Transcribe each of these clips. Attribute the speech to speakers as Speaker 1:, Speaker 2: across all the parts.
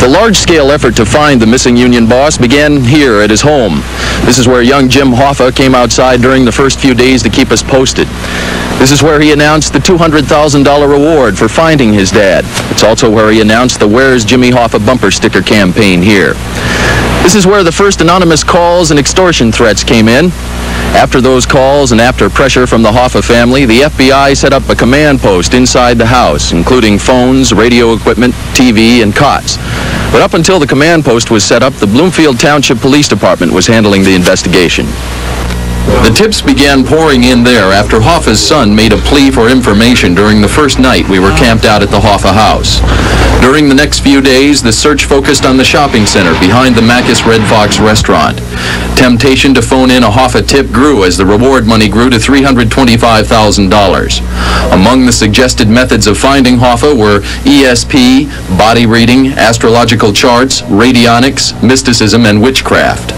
Speaker 1: The large-scale effort to find the missing union boss began here at his home. This is where young Jim Hoffa came outside during the first few days to keep us posted. This is where he announced the $200,000 reward for finding his dad. It's also where he announced the Where's Jimmy Hoffa bumper sticker campaign here. This is where the first anonymous calls and extortion threats came in. After those calls and after pressure from the Hoffa family, the FBI set up a command post inside the house, including phones, radio equipment, TV, and cots. But up until the command post was set up, the Bloomfield Township Police Department was handling the investigation. The tips began pouring in there after Hoffa's son made a plea for information during the first night we were camped out at the Hoffa house. During the next few days, the search focused on the shopping center behind the Macus Red Fox restaurant. Temptation to phone in a Hoffa tip grew as the reward money grew to $325,000. Among the suggested methods of finding Hoffa were ESP, body reading, astrological charts, radionics, mysticism, and witchcraft.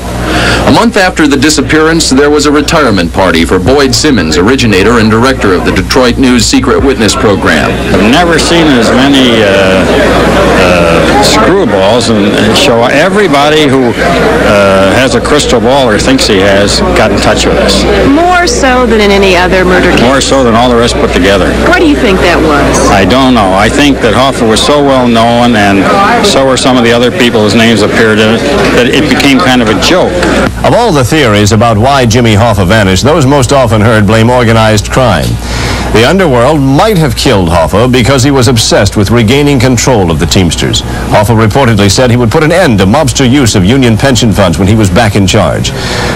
Speaker 1: A month after the disappearance, there was a retirement party for Boyd Simmons, originator and director of the Detroit News Secret Witness Program.
Speaker 2: I've never seen as many screwballs and show. Everybody who has a crystal ball or thinks he has got in touch with us.
Speaker 3: More so than in any other murder case?
Speaker 2: More so than all the rest put together.
Speaker 3: Why do you think that was?
Speaker 2: I don't know. I think that Hoffa was so well known, and so were some of the other people whose names appeared in it, that it became kind of a joke.
Speaker 4: Of all the theories about why Jimmy Hoffa vanished, those most often heard blame organized crime. The underworld might have killed Hoffa because he was obsessed with regaining control of the Teamsters. Hoffa reportedly said he would put an end to mobster use of union pension funds when he was back in charge.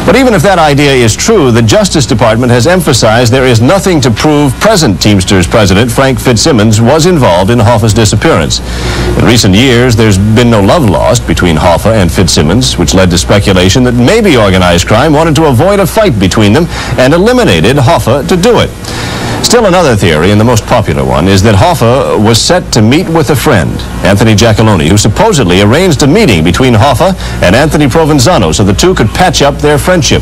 Speaker 4: But even if that idea is true, the Justice Department has emphasized there is nothing to prove present Teamsters President Frank Fitzsimmons was involved in Hoffa's disappearance. In recent years, there's been no love lost between Hoffa and Fitzsimmons, which led to speculation that maybe organized crime wanted to avoid a fight between them and eliminated Hoffa to do it. Still another theory, and the most popular one, is that Hoffa was set to meet with a friend, Anthony Giacalone, who supposedly arranged a meeting between Hoffa and Anthony Provenzano so the two could patch up their friendship,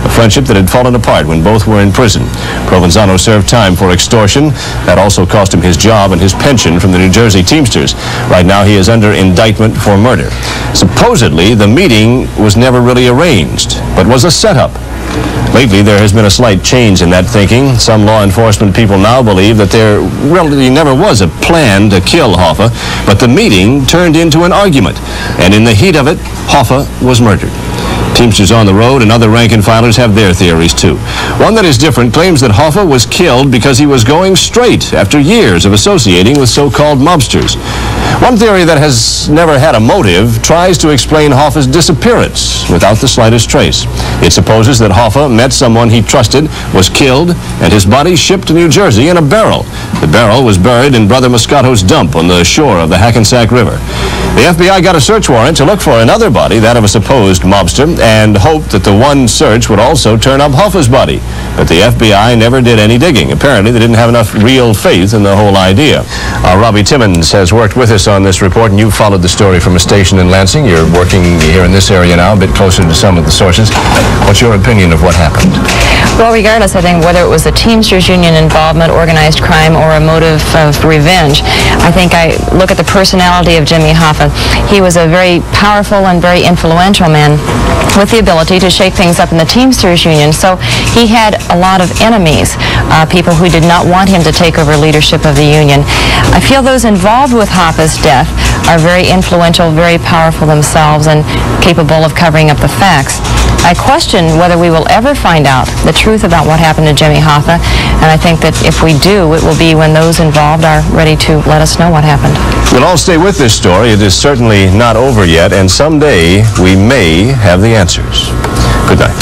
Speaker 4: a friendship that had fallen apart when both were in prison. Provenzano served time for extortion. That also cost him his job and his pension from the New Jersey Teamsters. Right now he is under indictment for murder. Supposedly, the meeting was never really arranged, but was a setup. Lately, there has been a slight change in that thinking. Some law enforcement people now believe that there really never was a plan to kill Hoffa, but the meeting turned into an argument, and in the heat of it, Hoffa was murdered. Teamsters on the road and other rank-and-filers have their theories, too. One that is different claims that Hoffa was killed because he was going straight after years of associating with so-called mobsters. One theory that has never had a motive tries to explain Hoffa's disappearance without the slightest trace. It supposes that Hoffa met someone he trusted, was killed, and his body shipped to New Jersey in a barrel. The barrel was buried in Brother Moscato's dump on the shore of the Hackensack River. The FBI got a search warrant to look for another body, that of a supposed mobster, and hoped that the one search would also turn up Hoffa's body. But the FBI never did any digging. Apparently, they didn't have enough real faith in the whole idea. Robbie Timmons has worked with us on this report, and you followed the story from a station in Lansing. You're working here in this area now, a bit closer to some of the sources. What's your opinion of what happened?
Speaker 5: Well, regardless, I think, whether it was the Teamsters Union involvement, organized crime, or a motive of revenge, I think I look at the personality of Jimmy Hoffa. He was a very powerful and very influential man with the ability to shake things up in the Teamsters Union. So he had a lot of enemies, people who did not want him to take over leadership of the union. I feel those involved with Hoffa's death are very influential, very powerful themselves, and capable of covering up the facts. I question whether we will ever find out the truth about what happened to Jimmy Hoffa, and I think that if we do, it will be when those involved are ready to let us know what happened.
Speaker 4: We'll all stay with this story. It is certainly not over yet, and someday we may have the answers. Good night.